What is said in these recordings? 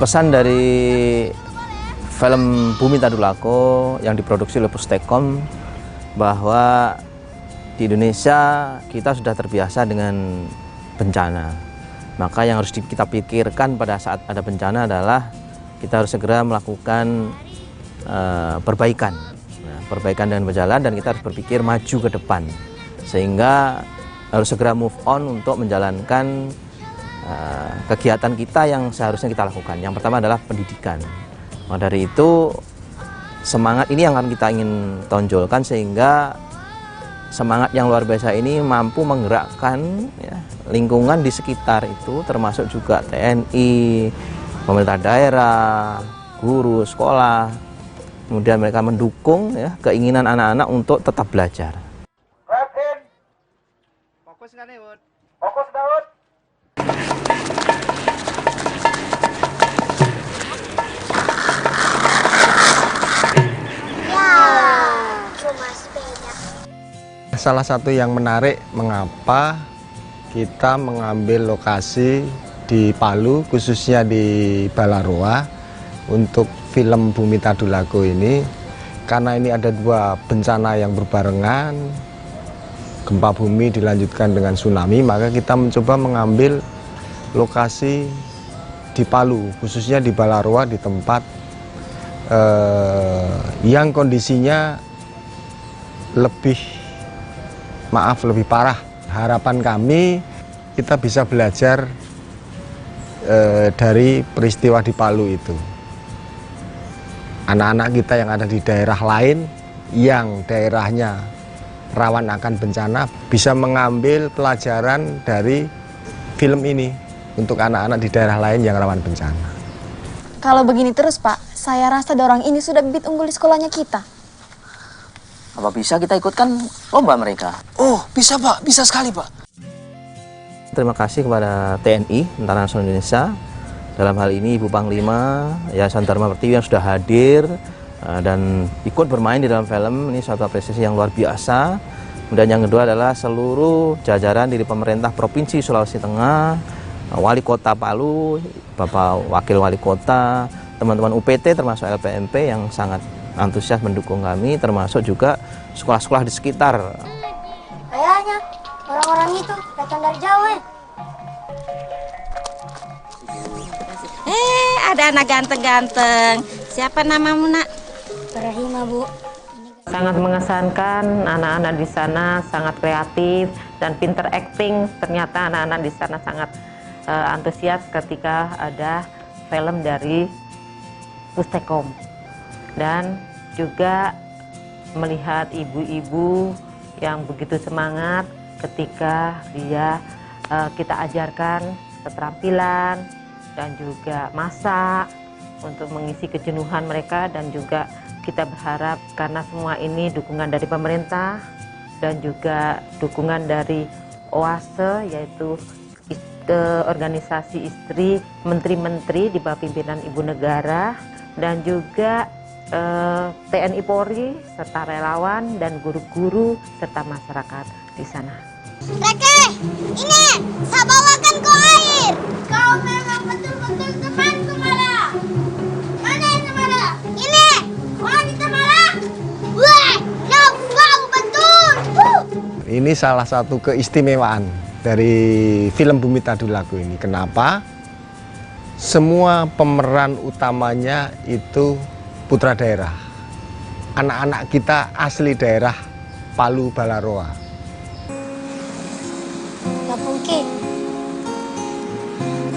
Pesan dari film Bumi Tadulako yang diproduksi oleh Pustekom bahwa di Indonesia kita sudah terbiasa dengan bencana. Maka yang harus kita pikirkan pada saat ada bencana adalah kita harus segera melakukan perbaikan. Nah, perbaikan dengan berjalan dan kita harus berpikir maju ke depan. Sehingga harus segera move on untuk menjalankan kegiatan kita yang seharusnya kita lakukan. Yang pertama adalah pendidikan. Maka dari itu semangat ini yang akan kita ingin tonjolkan sehingga semangat yang luar biasa ini mampu menggerakkan ya, lingkungan di sekitar itu termasuk juga TNI, pemerintah daerah, guru, sekolah. Kemudian mereka mendukung ya, keinginan anak-anak untuk tetap belajar. Fokus nggak nih, Bud? Fokus, Daud. Salah satu yang menarik mengapa kita mengambil lokasi di Palu, khususnya di Balaroa untuk film Bumi Tadulako ini, karena ini ada dua bencana yang berbarengan, gempa bumi dilanjutkan dengan tsunami, maka kita mencoba mengambil lokasi di Palu, khususnya di Balaroa, di tempat yang kondisinya lebih parah. Harapan kami kita bisa belajar dari peristiwa di Palu itu. Anak-anak kita yang ada di daerah lain yang daerahnya rawan akan bencana bisa mengambil pelajaran dari film ini untuk anak-anak di daerah lain yang rawan bencana. Kalau begini terus, Pak, saya rasa dorang ini sudah bibit unggul di sekolahnya kita. Apa bisa kita ikutkan lomba mereka? Oh, bisa Pak, bisa sekali Pak. Terima kasih kepada TNI, Tentara Nasional Indonesia. Dalam hal ini Ibu Panglima, Yayasan Dharma Pertiwi yang sudah hadir dan ikut bermain di dalam film. Ini suatu apresiasi yang luar biasa. Kemudian yang kedua adalah seluruh jajaran dari pemerintah Provinsi Sulawesi Tengah, Wali Kota Palu, Bapak Wakil Wali Kota, teman-teman UPT termasuk LPMP yang sangat antusias mendukung kami, termasuk juga sekolah-sekolah di sekitar. Kayaknya orang-orang itu datang dari jauh. Ada anak ganteng-ganteng. Siapa namamu, Nak? Barahima, Bu. Sangat mengesankan, anak-anak di sana sangat kreatif dan pinter acting. Ternyata anak-anak di sana sangat antusias ketika ada film dari Pustekom. Dan juga melihat ibu-ibu yang begitu semangat ketika kita ajarkan keterampilan dan juga masak untuk mengisi kejenuhan mereka, dan juga kita berharap karena semua ini dukungan dari pemerintah dan juga dukungan dari OASE, yaitu organisasi istri menteri-menteri di bawah pimpinan Ibu Negara, dan juga TNI Polri serta relawan dan guru-guru serta masyarakat di sana. Reke, ini saya bawakan kau air. Kau memang betul-betul temanku, Mala. Mana itu Mala? Ini, wanita Mala. Wah, kau betul. Ini salah satu keistimewaan dari film Bumi Tadulako ini. Kenapa? Semua pemeran utamanya itu putra daerah. Anak-anak kita asli daerah Palu Balaroa. Pak Pungki,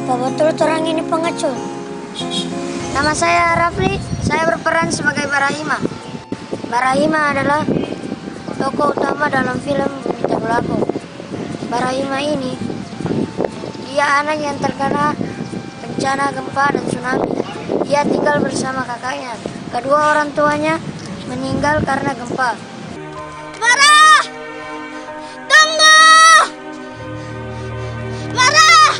apa betul orang ini pengecut? Nama saya Rafli, saya berperan sebagai Barahima. Barahima adalah tokoh utama dalam film Bumi Tadulako. Barahima ini, dia anak yang terkena bencana gempa dan tsunami. Dia tinggal bersama kakaknya. Kedua orang tuanya meninggal karena gempa. Barah! Tunggu! Barah!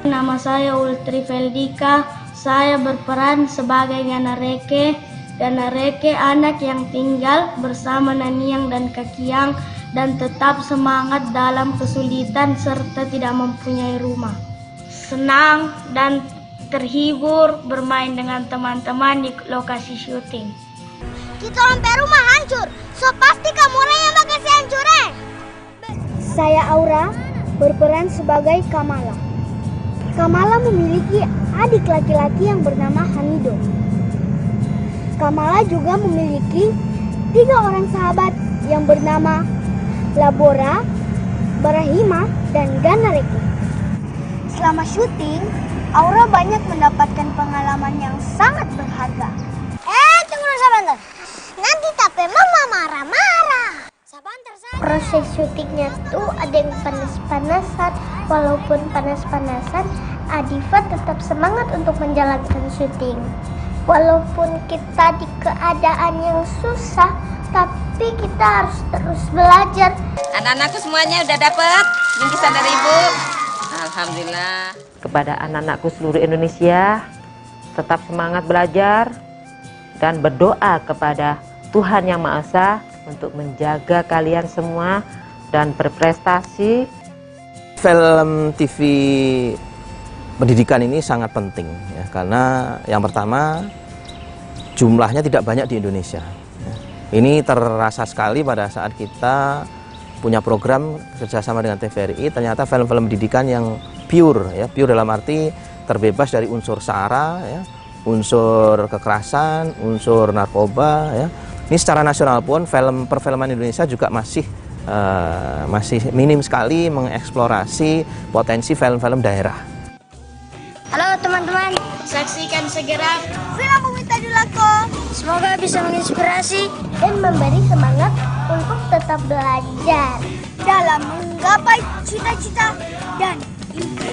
Nama saya Ultri Feldika. Saya berperan sebagai Gana Reke. Gana Reke anak yang tinggal bersama Naniang dan Kakiang dan tetap semangat dalam kesulitan serta tidak mempunyai rumah. Senang dan terhibur, bermain dengan teman-teman di lokasi syuting. Kita sampai rumah hancur, so pasti kamu orang yang bakal saya hancurin. Saya Aura, berperan sebagai Kamala. Kamala memiliki adik laki-laki yang bernama Hamido. Kamala juga memiliki 3 orang sahabat yang bernama Labora, Barahima, dan Ganareke. Selama syuting, Aura banyak mendapatkan pengalaman yang sangat berharga. Tunggu sebentar. Nanti tapi mama marah-marah. Proses syutingnya tuh ada yang panas-panasan. Walaupun panas-panasan, Adifa tetap semangat untuk menjalankan syuting. Walaupun kita di keadaan yang susah, tapi kita harus terus belajar. Anak-anakku semuanya udah dapet bingkisan dari Ibu. Alhamdulillah. Kepada anak-anakku seluruh Indonesia, tetap semangat belajar dan berdoa kepada Tuhan Yang Maha Esa untuk menjaga kalian semua dan berprestasi. Film TV pendidikan ini sangat penting ya, karena yang pertama jumlahnya tidak banyak di Indonesia. Ini terasa sekali pada saat kita punya program kerjasama dengan TVRI, ternyata film-film pendidikan yang pure, ya, pure dalam arti terbebas dari unsur sara, ya, unsur kekerasan, unsur narkoba. Ya. Ini secara nasional pun film perfilman Indonesia juga masih minim sekali mengeksplorasi potensi film-film daerah. Halo teman-teman, Saksikan segera film Bumi Tadulako. Semoga bisa menginspirasi dan memberi semangat untuk tetap belajar dalam menggapai cita-cita dan impian.